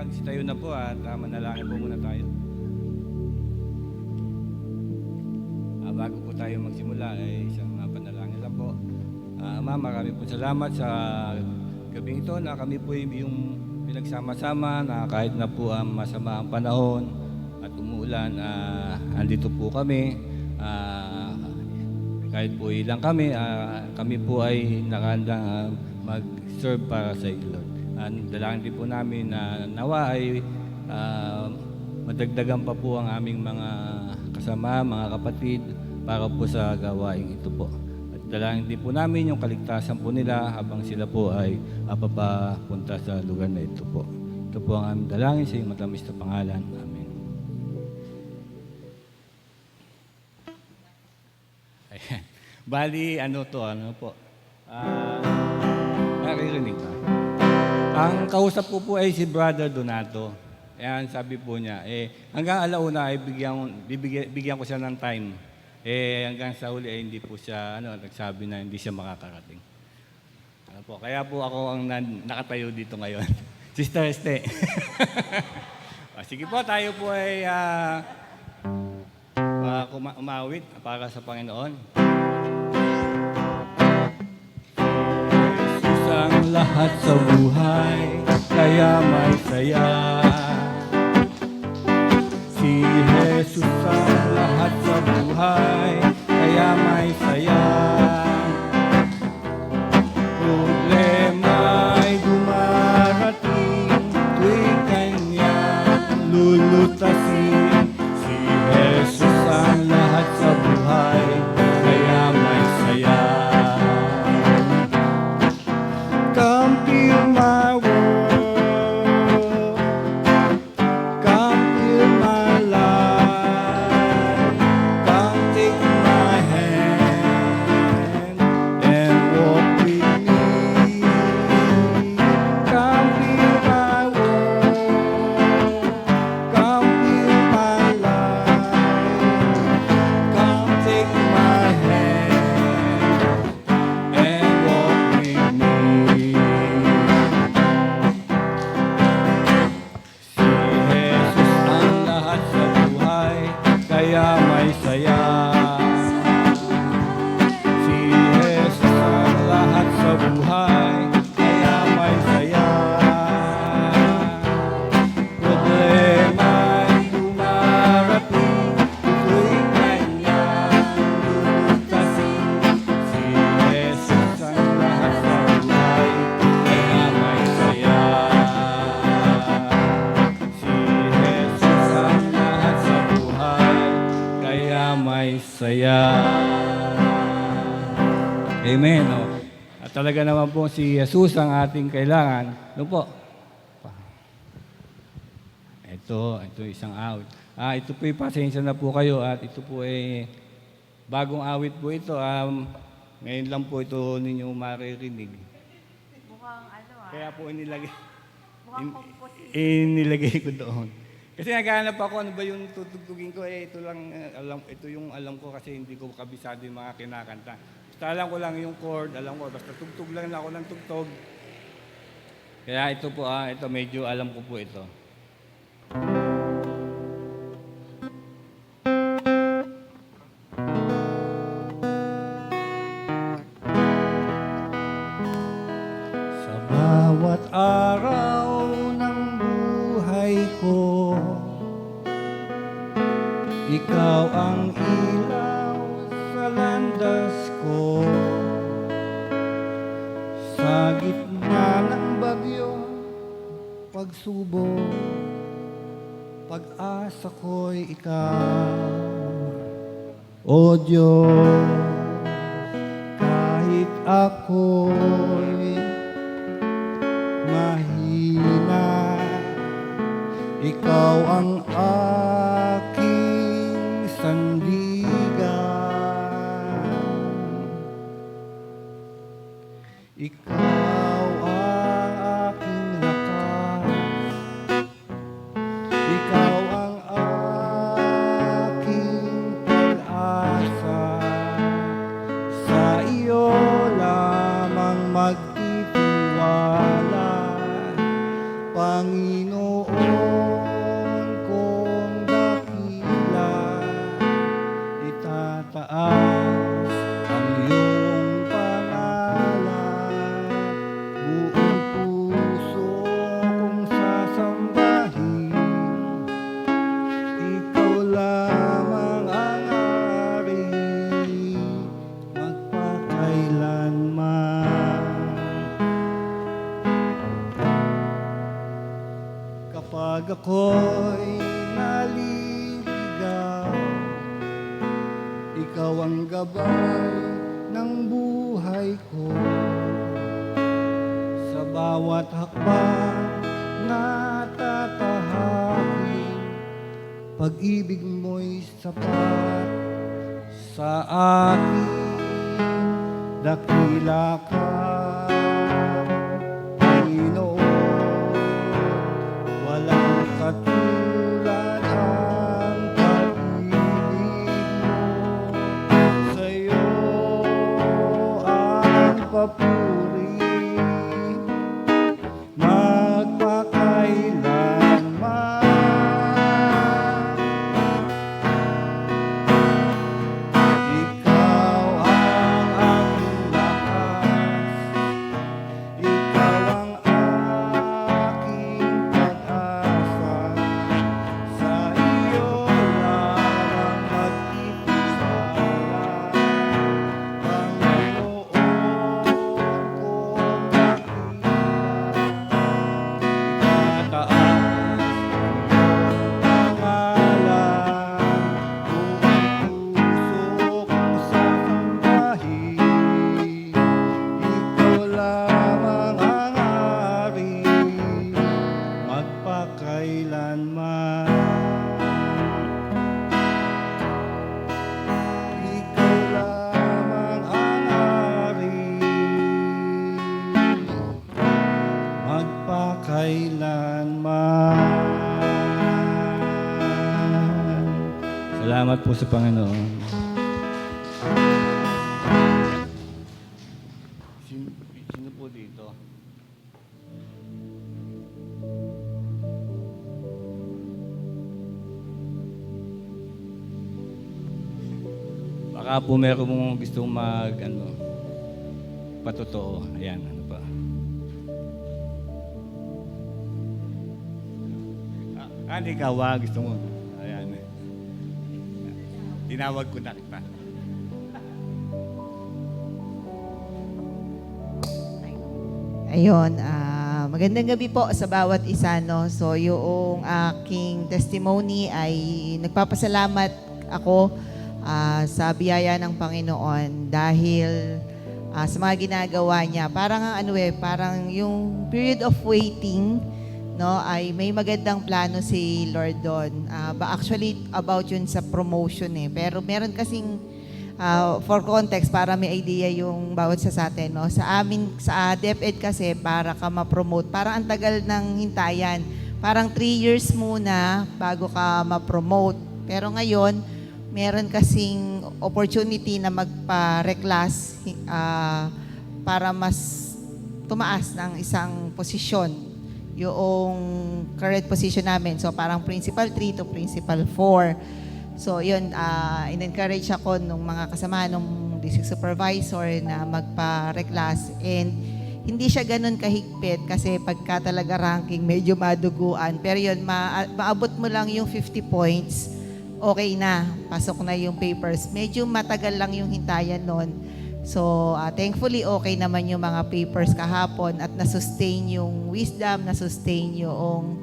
magsitayo na po at manalangin po muna tayo. Bago po tayo magsimula ay isang panalangin lang po. Ama, marami po salamat sa gabing ito na kami po yung pinagsama-sama na kahit na po ang masama ang panahon at umuulan, andito po kami. Kahit po ilang kami, kami po ay nakahandang mag-serve para sa iyo, Lord. Dalangin din po namin na nawa ay madagdagan pa po ang aming mga kasama, mga kapatid, para po sa gawaing ito po. At dalangin din po namin yung kaligtasan po nila habang sila po ay papapunta sa lugar na ito po. Ito po ang aming dalangin sa iyong matamis na pangalan. Amen. Ayan. Bali, ano po? Naririnig ka? Ang kausap ko po ay si Brother Donato. Ayan, sabi po niya, hanggang alauna ay bigyan ko siya ng time. Hanggang sa huli ay hindi po siya, nagsabi na hindi siya makakarating. Kaya po ako ang nakatayo dito ngayon. Sister Este. Sige po, tayo po ay umawit para sa Panginoon. Jesus ang lahat sa buhay, kaya may saya. Si Jesus ang lahat sa buhay, kaya may saya. Problema'y dumarating, tuwing kanyang lulutasin. Si Jesus ang lahat sa buhay, kaya may saya. Come fill my world, come fill my life, come take my hand and walk with me. Come fill my world, come fill my life, come take my hand and walk with me. Si Jesus ang lahat sa buhay, kaya may saya. Si Jesus ang lahat sa buhay, kaya may saya. Problema'y dumarating, tuwing kanyang lulutasin. Si Jesus ang lahat sa buhay, kaya may saya. Si Jesus ang lahat sa buhay, kaya may saya. Amen. At talaga naman po si Jesus ang ating kailangan. Ano po? Ito isang awit. Ito po pasensya na po kayo at ito po ay bagong awit po ito. Ngayon lang po ito ninyo maririnig. Mukhang Kaya po mukhang composite. inilagay ko doon. Kasi naghahanap ako ano ba yung tutugtugin ko. Ito lang, ito yung alam ko kasi hindi ko kabisado yung mga kinakanta. Basta alam ko lang yung chord, alam ko, basta tugtog lang ako ng tugtog. Kaya ito po, ito medyo alam ko po ito. Sa bawat araw ng buhay ko, ikaw ang ilaw sa landas ko. Sa gitna ng bagyo, pagsubok, pag-asa ko'y ikaw. O Diyos, kahit ako'y mahina, ikaw ang aking sandigan. Ikaw ang aking lakas, ikaw ang aking pag-asa. Sa iyo lamang magtitiwala, Panginoon. ang gabay ng buhay ko. Sa bawat hakbang na tatahakin, pag-ibig mo'y sapat sa akin. Dakila ka, Panginoon, walang katulad ang pag-ibig mo. Sa'yo ang papuri, magpakailanman. Ikaw ang aking lakas, ikaw ang aking pag-asa. Sa iyo lamang magtitiwala, Panginoon kong dakila. Itataas ang pangalan, buong puso kong sasambahin. Ikaw lamang ang hari, magpakailanman. Ikaw lamang ang hari, magpakailanman. Salamat po sa Panginoon. Sino po dito? Baka po meron mong gustong patotoo. Ayan, ano pa. Ikaw, gusto mo. Ayan. Tinawag ko na kita. Ayun, magandang gabi po sa bawat isa, no? So, yung aking testimony ay nagpapasalamat ako sa biyaya ng Panginoon dahil sa mga ginagawa niya. Parang parang yung period of waiting, no, ay may magandang plano si Lord doon. Actually, about yun sa promotion Pero meron kasing for context, para may idea yung bawat sa atin, no? Sa amin, sa DepEd kasi, para ka ma-promote, parang ang tagal ng hintayan. Parang 3 years muna bago ka ma-promote. Pero ngayon, meron kasing opportunity na magpa-reclass para mas tumaas ng isang posisyon. Yung current position namin. So, parang Principal 3 to Principal 4. So, yun, in-encourage ako nung mga kasama, nung district supervisor na magpa-reclass. And hindi siya ganun kahigpit kasi pagka talaga ranking, medyo maduguan. Pero yun, maabot mo lang yung 50 points, okay na. Pasok na yung papers. Medyo matagal lang yung hintayan nun. So, thankfully, okay naman yung mga papers kahapon at na-sustain yung wisdom, na-sustain yung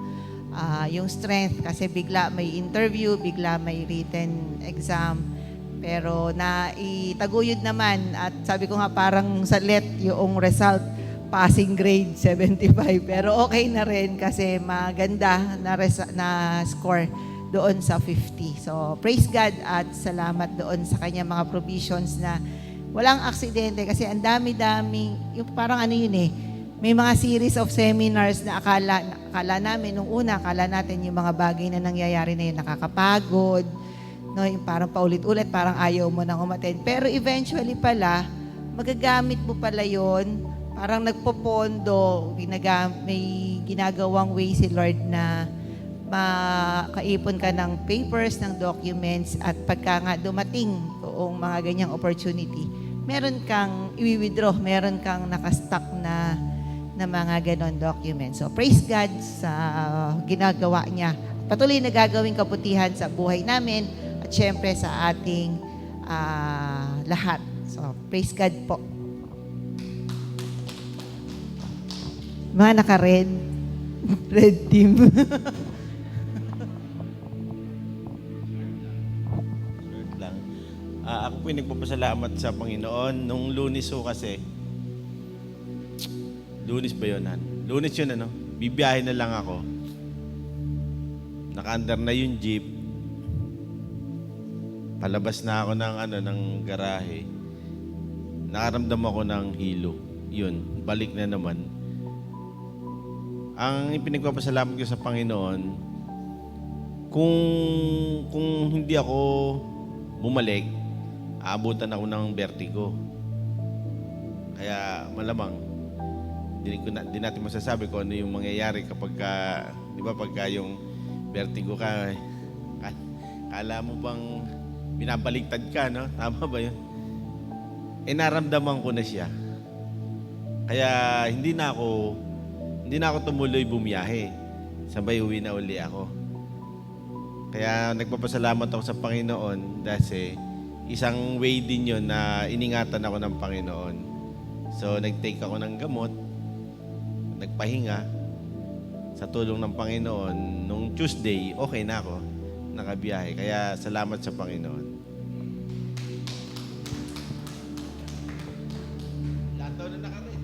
strength kasi bigla may interview, bigla may written exam. Pero itaguyod naman at sabi ko nga parang sa let yung result, passing grade 75. Pero okay na rin kasi maganda na score doon sa 50. So praise God at salamat doon sa kanya mga provisions na walang aksidente kasi ang dami-dami, yung parang may mga series of seminars na akala namin, nung una, akala natin yung mga bagay na nangyayari na yun, nakakapagod, no? Yung parang paulit-ulit, parang ayaw mo nang umattend. Pero eventually pala, magagamit mo pala yun, parang nagpopondo, may ginagawang way si Lord na makaipon ka ng papers, ng documents, at pagka nga dumating yung mga ganyang opportunity, meron kang i-withdraw, meron kang nakastock na mga ganon documents. So, praise God sa ginagawa niya. Patuloy na gagawing kabutihan sa buhay namin at syempre sa ating lahat. So, praise God po. Mga naka-red. Red team. Short lang. Ako po nagpapasalamat sa Panginoon. Nung Lunes ho kasi, Lunes ba yun, Han? Lunes yun, ano? Bibiyahe na lang ako. Naka-under na yung jeep. Palabas na ako ng garahe. Nakaramdam ako ng hilo. Yun, balik na naman. Ang pinagpapasalamat ko sa Panginoon, kung hindi ako bumalik, aabutan ako ng vertigo. Kaya malamang, di natin masasabi kung ano yung mangyayari kapag di ba, pagka yung vertigo ka, kala mo bang binabaliktad ka, no? Tama ba yun? Naramdaman ko na siya. Kaya hindi na ako tumuloy bumiyahe. Sabay uwi na uli ako. Kaya nagpapasalamat ako sa Panginoon kasi isang way din yun na iningatan ako ng Panginoon. So, nag-take ako ng gamot, nagpahinga sa tulong ng Panginoon. Nung Tuesday, okay na ako, nakabiyahe. Kaya salamat sa Panginoon. Lahat daw na nakarin.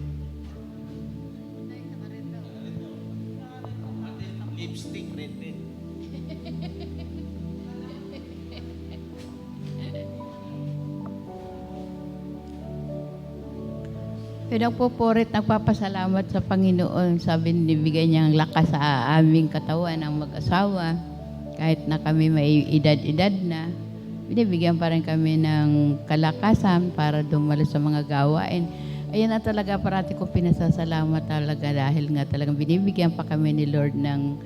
Lipstick, red din. Pinagpupurit, nagpapasalamat sa Panginoon. Sabi, nibigay niya ang lakas sa aming katawan ng mag-asawa. Kahit na kami may edad-edad na, binibigyan pa rin kami ng kalakasan para dumalo sa mga gawain. Ayan na talaga parati ko pinasasalamat talaga dahil nga talagang binibigyan pa kami ni Lord ng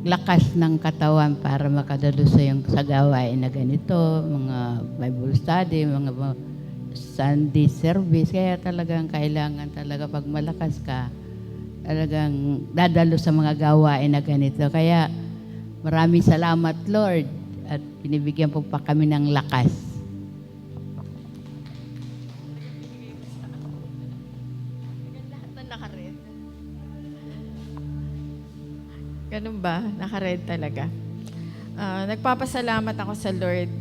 lakas ng katawan para makadalo sa gawain na ganito, mga Bible study, mga Sunday service. Kaya talagang kailangan talaga pag malakas ka, talagang dadalo sa mga gawain na ganito. Kaya maraming salamat, Lord, at binibigyan po pa kami ng lakas. Lahat na naka-red. Ganun ba? Naka-red talaga. Nagpapasalamat ako sa Lord.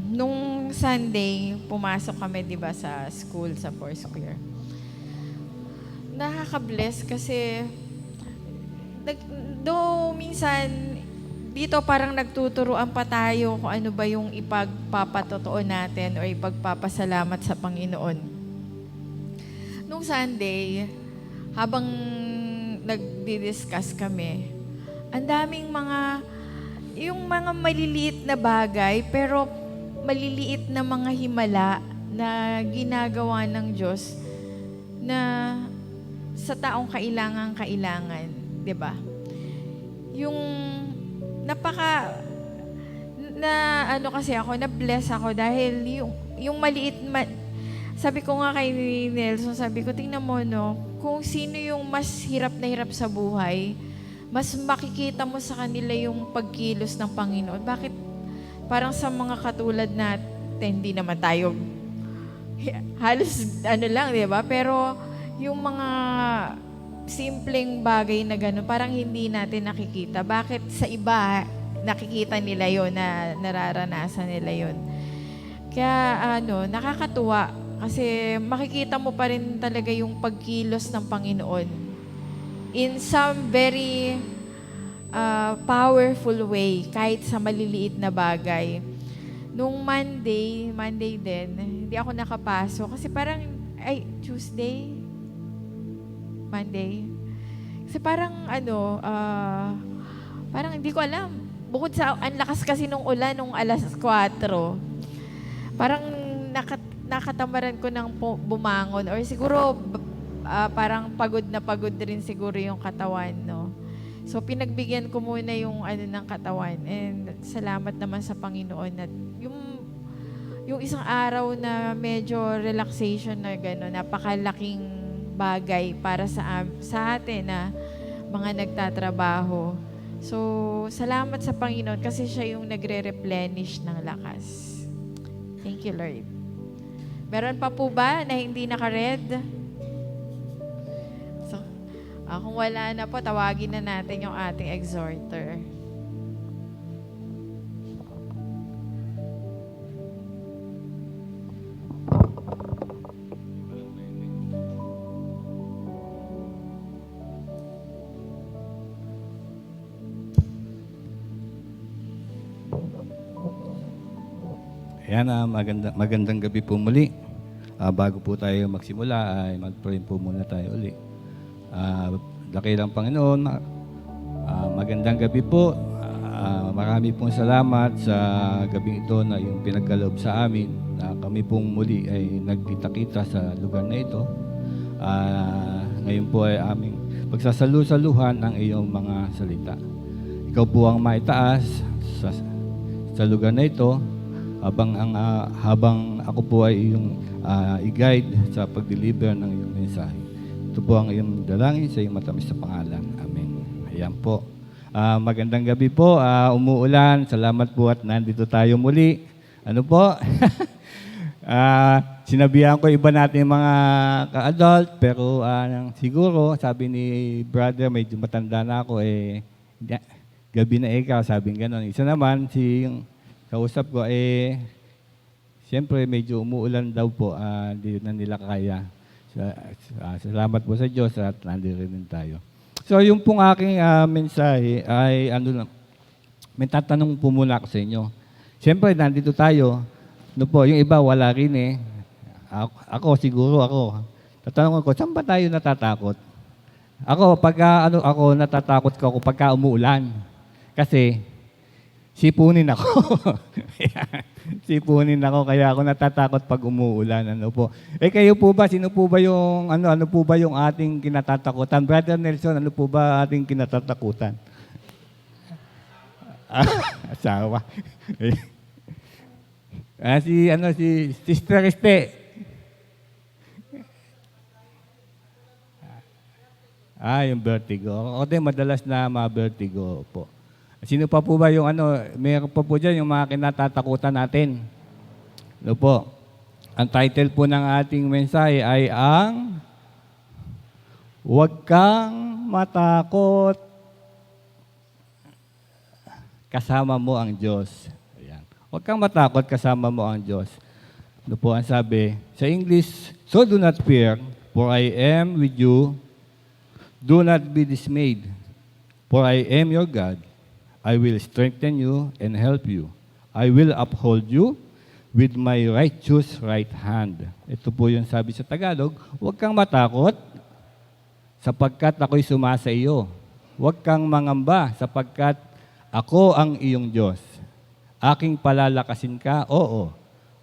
Nung Sunday, pumasok kami, di ba, sa school, sa Foursquare. Nakaka-bless kasi minsan dito parang nagtuturuan pa tayo kung ano ba yung ipagpapatotoo natin o ipagpapasalamat sa Panginoon. Nung Sunday, habang nagdi-discuss kami, ang daming yung mga maliliit na bagay, pero maliliit na mga himala na ginagawa ng Diyos na sa taong kailangan, 'di ba? Yung kasi ako, na-bless ako dahil yung maliit, sabi ko nga kay Nelson, sabi ko, tingnan mo, no, kung sino yung mas hirap na hirap sa buhay, mas makikita mo sa kanila yung pagkilos ng Panginoon. Bakit parang sa mga katulad natin, hindi naman tayo halos lang, di ba? Pero yung mga simpleng bagay na gano'n, parang hindi natin nakikita. Bakit sa iba, nakikita nila yon, na nararanasan nila yon. Kaya nakakatuwa kasi makikita mo pa rin talaga yung pagkilos ng Panginoon in some very powerful way, kahit sa maliliit na bagay. Nung Monday din, hindi ako nakapasok kasi parang, Monday. Kasi parang parang hindi ko alam. Bukod sa, ang lakas kasi nung ulan nung alas 4, parang nakatamaran ko ng bumangon or siguro parang pagod na pagod rin siguro yung katawan, no? So, pinagbigyan ko muna yung ng katawan. And salamat naman sa Panginoon at yung isang araw na medyo relaxation na gano'n, napakalaking bagay para sa atin na mga nagtatrabaho. So, salamat sa Panginoon kasi siya yung nagre-replenish ng lakas. Thank you, Lord. Meron pa po ba na hindi naka-red? So, kung wala na po, tawagin na natin yung ating exhorter. Ayan, magandang gabi po muli. Bago po tayo magsimula, ay mag-pray po muna tayo uli. Dakilang Panginoon, magandang gabi po. Marami pong salamat sa gabing ito na yung pinagkaloob sa amin na kami pong muli ay nagkita-kita sa lugar na ito. Ngayon po ay aming pagsasalu-saluhan ng iyong mga salita. Ikaw po ang maitaas sa lugar na ito habang ako po ay iyong i-guide sa pag-deliver ng iyong mensahe. Ito po ang iyong dalangin sa iyong matamis na pangalan. Amen. Ayan po. Magandang gabi po. Umuulan. Salamat po at nandito tayo muli. Ano po? Sinabihan ko iba natin mga ka-adult, pero siguro, sabi ni brother, medyo matanda na ako, gabi na ikaw, sabi gano'n. Isa naman, yung kausap ko, siyempre medyo umuulan daw po, hindi na nila kaya. Salamat po sa Diyos at nandito rin tayo. So, yung pong aking mensahe ay, may tatanong po muna ako sa inyo. Siyempre, nandito tayo. No po, yung iba wala rin Ako siguro. Tatanungin ko, saan ba tayo natatakot? Ako, ako natatakot ko pagka umuulan. Kasi, sipunin ako. Sipunin ako, kaya ako natatakot pag umuulan. Ano po? Kayo po ba, sino po ba yung, ano po ba yung ating kinatatakutan? Brother Nelson, ano po ba ating kinatatakutan? Asawa. Si Sister Este. Yung vertigo. Ako din, madalas na ma-vertigo po. Sino pa po ba yung meron pa po dyan yung mga kinatatakutan natin? Ano po? Ang title po ng ating mensahe ay ang Huwag kang matakot, kasama mo ang Diyos. Ayan. Huwag kang matakot, kasama mo ang Diyos. Ano po ang sabi? Sa English, so do not fear, for I am with you. Do not be dismayed, for I am your God. I will strengthen you and help you. I will uphold you with my righteous right hand. Ito po yung sabi sa Tagalog, huwag kang matakot sapagkat ako'y sumasa iyo. Huwag kang mangamba sapagkat ako ang iyong Diyos. Aking palalakasin ka? Oo.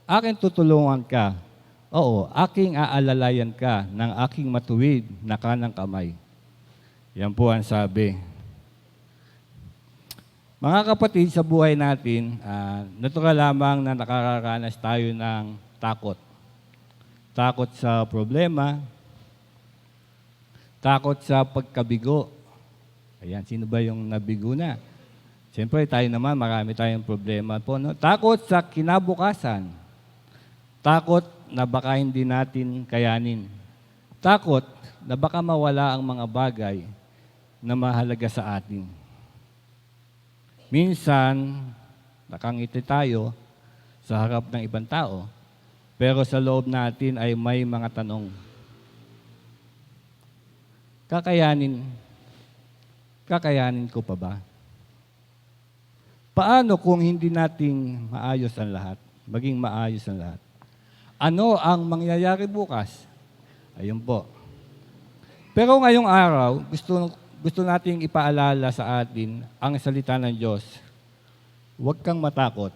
Aking tutulungan ka? Oo. Aking aalalayan ka ng aking matuwid na kanang kamay. Yan po ang sabi. Mga kapatid, sa buhay natin, natural lamang na nakakaranas tayo ng takot. Takot sa problema, takot sa pagkabigo. Ayan, sino ba yung nabigo na? Siyempre, tayo naman, marami tayong problema po. No? Takot sa kinabukasan. Takot na baka hindi natin kayanin. Takot na baka mawala ang mga bagay na mahalaga sa atin. Minsan, nakangiti tayo sa harap ng ibang tao, pero sa loob natin ay may mga tanong. Kakayanin ko pa ba? Paano kung hindi natin maayos ang lahat, maging maayos ang lahat? Ano ang mangyayari bukas? Ayun po. Pero ngayong araw, gusto nating ipaalala sa atin ang salita ng Diyos. Huwag kang matakot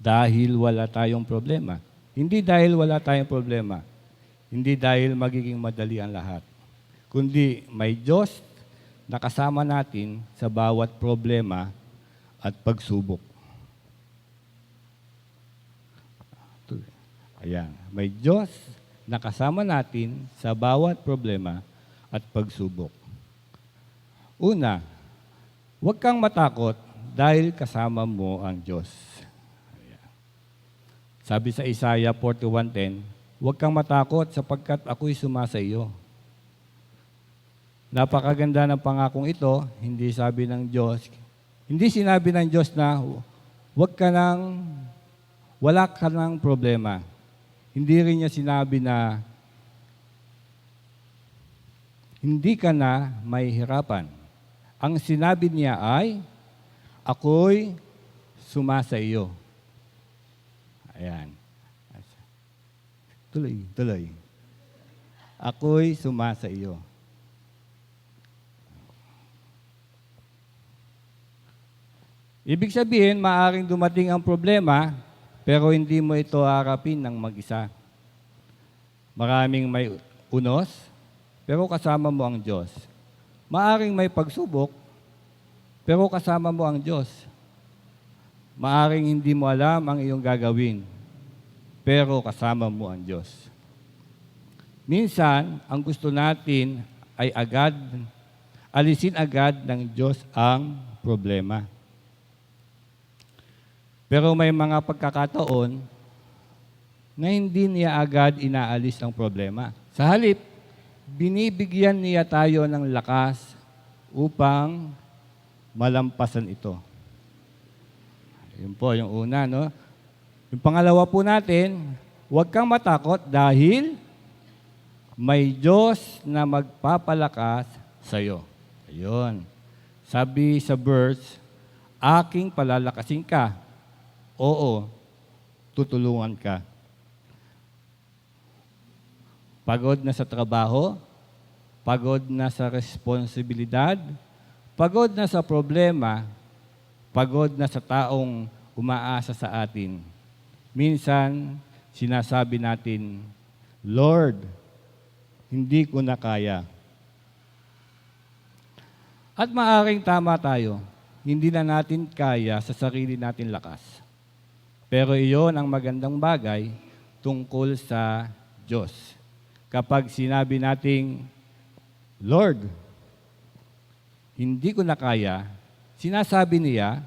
dahil wala tayong problema. Hindi dahil wala tayong problema. Hindi dahil magiging madali ang lahat. Kundi may Diyos na kasama natin sa bawat problema at pagsubok. Ayan. May Diyos na kasama natin sa bawat problema at pagsubok. Una, huwag kang matakot dahil kasama mo ang Diyos. Sabi sa Isaiah 41:10, huwag kang matakot sapagkat ako'y sumasa iyo. Napakaganda ng pangakong ito, hindi sinabi ng Diyos na wala ka ng problema. Hindi rin niya sinabi na hindi ka na may hirapan. Ang sinabi niya ay, ako'y sumasa iyo. Ayan. Tuloy, tuloy. Ako'y sumasa iyo. Ibig sabihin, maaring dumating ang problema, pero hindi mo ito harapin ng mag-isa. Maraming may unos, pero kasama mo ang Diyos. Maaring may pagsubok, pero kasama mo ang Diyos. Maaring hindi mo alam ang iyong gagawin, pero kasama mo ang Diyos. Minsan, ang gusto natin ay alisin agad ng Diyos ang problema. Pero may mga pagkakataon na hindi niya agad inaalis ang problema. Sa halip, binibigyan niya tayo ng lakas upang malampasan ito. Yun po, yung una, no? Yung pangalawa po natin, huwag kang matakot dahil may Diyos na magpapalakas sa iyo. Ayun. Sabi sa verse, aking palalakasin ka. Oo, tutulungan ka. Pagod na sa trabaho, pagod na sa responsibilidad, pagod na sa problema, pagod na sa taong umaasa sa atin. Minsan, sinasabi natin, Lord, hindi ko na kaya. At maaring tama tayo, hindi na natin kaya sa sarili natin lakas. Pero iyon ang magandang bagay tungkol sa Diyos. Kapag sinabi nating, Lord, hindi ko na kaya, sinasabi niya,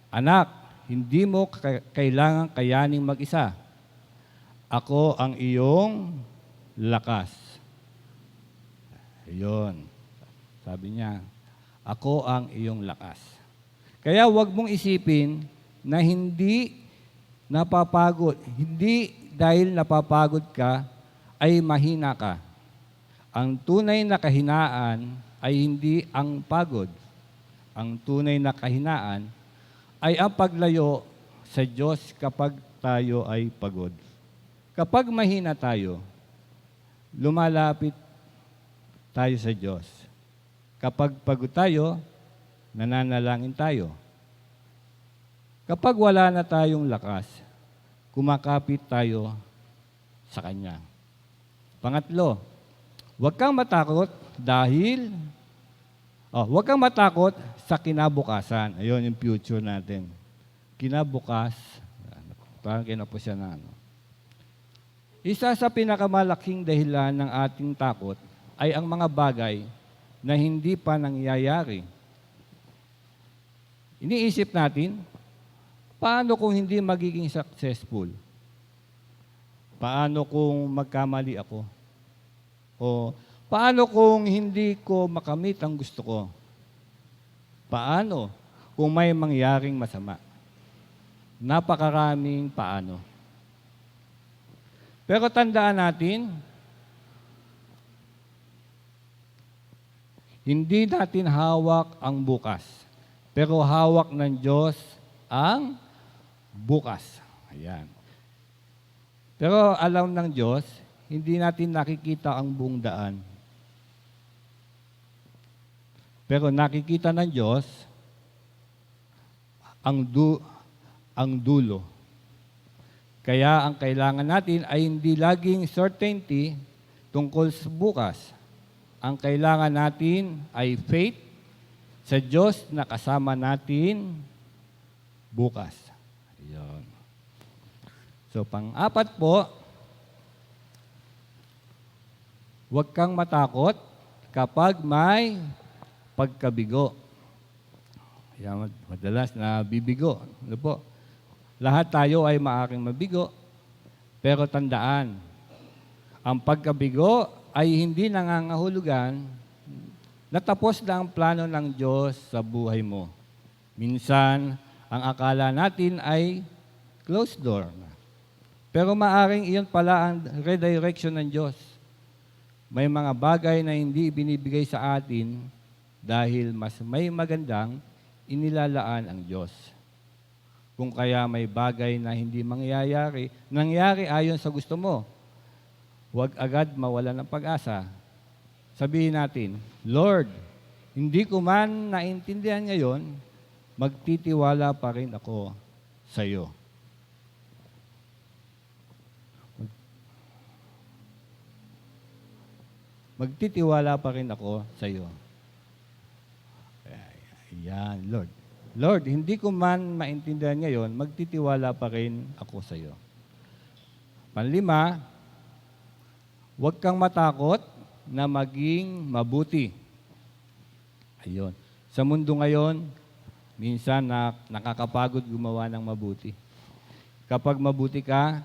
anak, hindi mo kailangan kayaning mag-isa. Ako ang iyong lakas. Ayun. Sabi niya, ako ang iyong lakas. Kaya huwag mong isipin na hindi napapagod. Hindi dahil napapagod ka, ay mahina ka. Ang tunay na kahinaan ay hindi ang pagod. Ang tunay na kahinaan ay ang paglayo sa Diyos kapag tayo ay pagod. Kapag mahina tayo, lumalapit tayo sa Diyos. Kapag pagod tayo, nananalangin tayo. Kapag wala na tayong lakas, kumakapit tayo sa Kanya. Pangatlo, huwag kang matakot huwag kang matakot sa kinabukasan. Ayun yung future natin. Kinabukas, parang kinapos siya na Isa sa pinakamalaking dahilan ng ating takot ay ang mga bagay na hindi pa nangyayari. Iniisip natin, paano kung hindi magiging successful? Paano kung magkamali ako? O paano kung hindi ko makamit ang gusto ko? Paano kung may mangyaring masama? Napakaraming paano. Pero tandaan natin, hindi natin hawak ang bukas, pero hawak ng Diyos ang bukas. Ayan. Pero alam ng Diyos, hindi natin nakikita ang buong daan. Pero nakikita ng Diyos ang dulo. Kaya ang kailangan natin ay hindi laging certainty tungkol sa bukas. Ang kailangan natin ay faith sa Diyos na kasama natin bukas. Ayan. So, pang-apat po, huwag kang matakot kapag may pagkabigo. Yan, madalas na bibigo. Ano po? Lahat tayo ay maaaring mabigo. Pero tandaan, ang pagkabigo ay hindi nangangahulugan na tapos na ang plano ng Diyos sa buhay mo. Minsan, ang akala natin ay closed door. Pero maaring iyon pala ang redirection ng Diyos. May mga bagay na hindi binibigay sa atin dahil mas may magandang inilalaan ang Diyos. Kung kaya may bagay na hindi nangyari ayon sa gusto mo, huwag agad mawala ng pag-asa. Sabihin natin, Lord, hindi ko man naintindihan ngayon, magtitiwala pa rin ako sa iyo. Magtitiwala pa rin ako sa iyo. Ayan, Lord. Lord, hindi ko man maintindihan ngayon, magtitiwala pa rin ako sa iyo. Panlima, huwag kang matakot na maging mabuti. Ayun. Sa mundo ngayon, minsan nakakapagod gumawa ng mabuti. Kapag mabuti ka,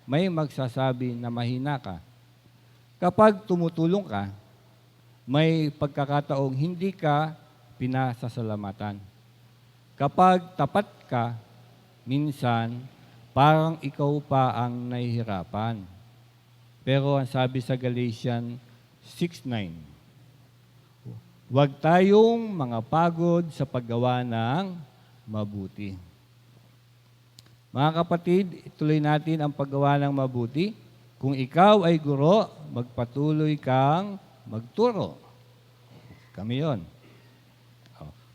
may magsasabi na mahina ka. Kapag tumutulong ka, may pagkakataong hindi ka pinasasalamatan. Kapag tapat ka, minsan parang ikaw pa ang nahihirapan. Pero ang sabi sa Galatians 6:9, huwag tayong mga pagod sa paggawa ng mabuti. Mga kapatid, ituloy natin ang paggawa ng mabuti. Kung ikaw ay guro, magpatuloy kang magturo. Kami yon.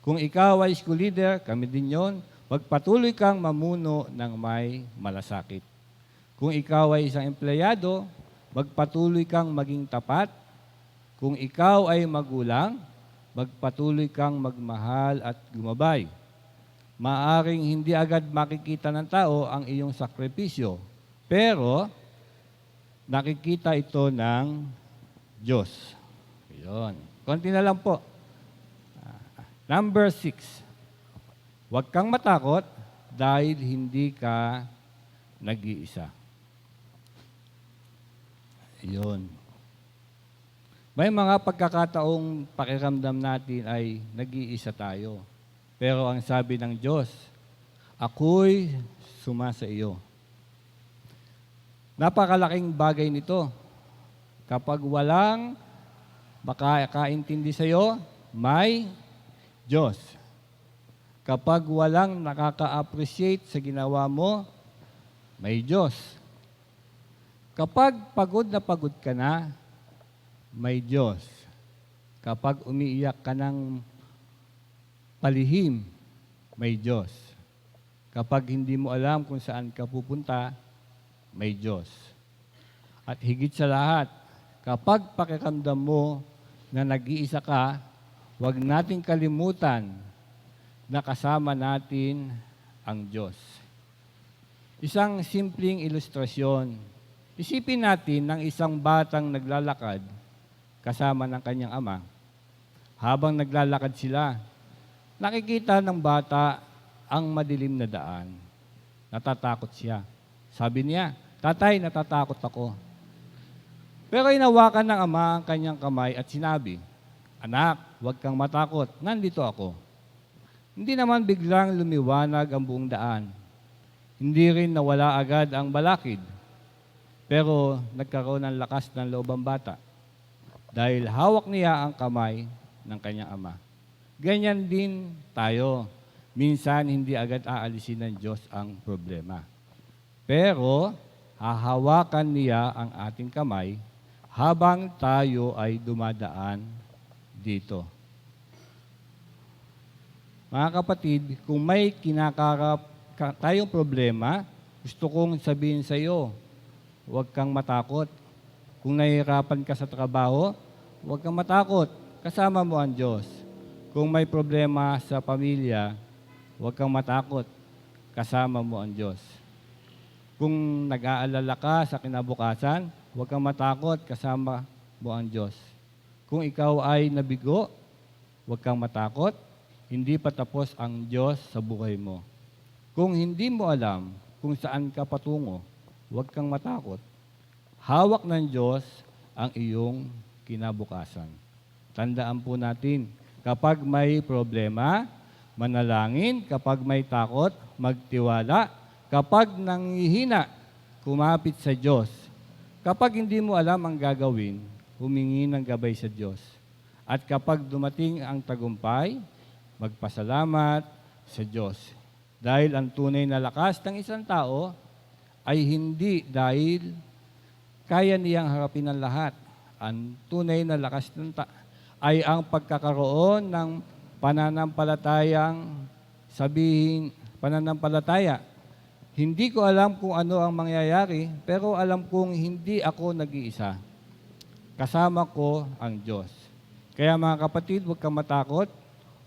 Kung ikaw ay school leader, kami din yon. Magpatuloy kang mamuno ng may malasakit. Kung ikaw ay isang empleyado, magpatuloy kang maging tapat. Kung ikaw ay magulang, magpatuloy kang magmahal at gumabay. Maaring hindi agad makikita ng tao ang iyong sakripisyo, pero nakikita ito ng Diyos. Yun. Konti na lang po. Number 6. Huwag kang matakot dahil hindi ka nag-iisa. Yun. May mga pagkakataong pakiramdam natin ay nag-iisa tayo. Pero ang sabi ng Diyos, ako'y sumasa iyo. Napakalaking bagay nito. Kapag walang makakaintindi sa iyo, may Diyos. Kapag walang nakaka-appreciate sa ginawa mo, may Diyos. Kapag pagod na pagod ka na, may Diyos. Kapag umiiyak ka ng palihim, may Diyos. Kapag hindi mo alam kung saan ka pupunta, may Diyos. At higit sa lahat, kapag pakiramdam mo na nag-iisa ka, huwag nating kalimutan na kasama natin ang Diyos. Isang simpleng ilustrasyon. Isipin natin ng isang batang naglalakad kasama ng kanyang ama. Habang naglalakad sila, nakikita ng bata ang madilim na daan. Natatakot siya. Sabi niya, Tatay, natatakot ako. Pero inawakan ng ama ang kanyang kamay at sinabi, Anak, huwag kang matakot, nandito ako. Hindi naman biglang lumiwanag ang buong daan. Hindi rin nawala agad ang balakid. Pero nagkaroon ng lakas ng loob ang bata dahil hawak niya ang kamay ng kanyang ama. Ganyan din tayo. Minsan hindi agad aalisin ng Diyos ang problema. Pero hahawakan niya ang ating kamay habang tayo ay dumadaan dito. Mga kapatid, kung may kinakarap tayong problema, gusto kong sabihin sa iyo, huwag kang matakot. Kung nahihirapan ka sa trabaho, huwag kang matakot. Kasama mo ang Diyos. Kung may problema sa pamilya, huwag kang matakot. Kasama mo ang Diyos. Kung nag-aalala ka sa kinabukasan, huwag kang matakot. Kasama mo ang Diyos. Kung ikaw ay nabigo, huwag kang matakot. Hindi pa tapos ang Diyos sa buhay mo. Kung hindi mo alam kung saan ka patungo, huwag kang matakot. Hawak ng Diyos ang iyong kinabukasan. Tandaan po natin, kapag may problema, manalangin. Kapag may takot, magtiwala. Kapag nanghihina, kumapit sa Diyos. Kapag hindi mo alam ang gagawin, humingi ng gabay sa Diyos. At kapag dumating ang tagumpay, magpasalamat sa Diyos. Dahil ang tunay na lakas ng isang tao ay hindi dahil kaya niyang harapin ang lahat. Ang tunay na lakas ay ang pagkakaroon ng pananampalataya. Hindi ko alam kung ano ang mangyayari, pero alam kong hindi ako nag-iisa. Kasama ko ang Diyos. Kaya mga kapatid, huwag kang matakot.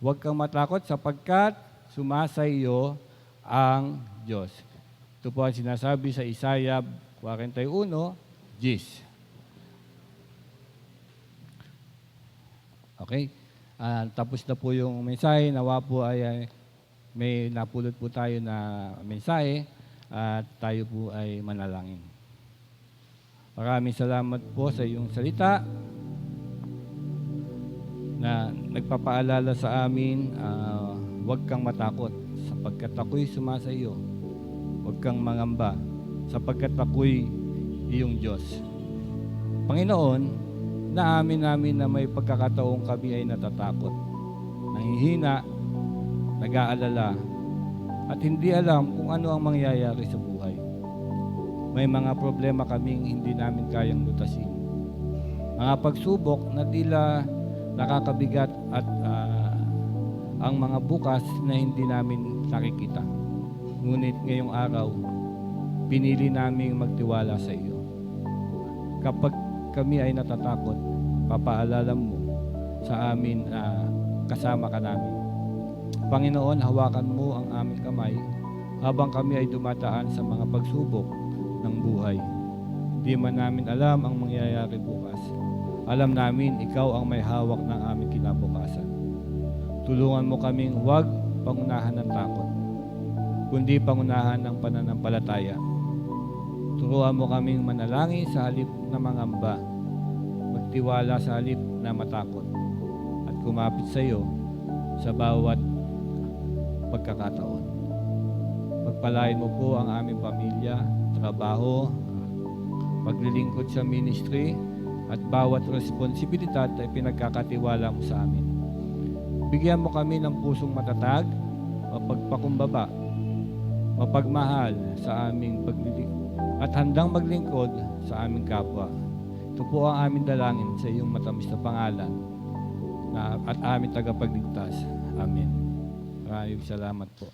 Huwag kang matakot sapagkat sumasayo ang Diyos. Ito po ang sinasabi sa Isaiah 41:10. Okay? Tapos na po yung mensahe. Nawa po ay may napulot po tayo na mensahe at tayo po ay manalangin. Maraming salamat po sa iyong salita na nagpapaalala sa amin, huwag kang matakot sapagkat ako'y sumasa iyo. Huwag kang mangamba sapagkat ako'y iyong Diyos. Panginoon, naamin namin na may pagkakataong kami ay natatakot, nanghihina, nag-aalala, at hindi alam kung ano ang mangyayari sa buhay. May mga problema kaming hindi namin kayang lutasin. Mga pagsubok na tila nakakabigat at ang mga bukas na hindi namin nakikita. Ngunit ngayong araw, pinili naming magtiwala sa iyo. Kapag kami ay natatakot, papaalala mo sa amin na kasama ka namin. Panginoon, hawakan mo ang aming kamay habang kami ay dumataan sa mga pagsubok ng buhay. Hindi man namin alam ang mangyayari bukas. Alam namin ikaw ang may hawak ng aming kinabukasan. Tulungan mo kaming huwag pangunahan ng takot, kundi pangunahan ng pananampalataya. Turuan mo kaming manalangin sa halip na mangamba, magtiwala sa halip na matakot, at kumapit sa iyo sa bawat pagkakataon. Pagpalain mo po ang aming pamilya, trabaho, paglilingkod sa ministry, at bawat responsibilidad ay pinagkakatiwala mo sa amin. Bigyan mo kami ng pusong matatag, mapagpakumbaba, mapagmahal sa aming at handang maglingkod sa aming kapwa. Ito po ang aming dalangin sa iyong matamis na pangalan at aming tagapagligtas. Amen. Maraming salamat po.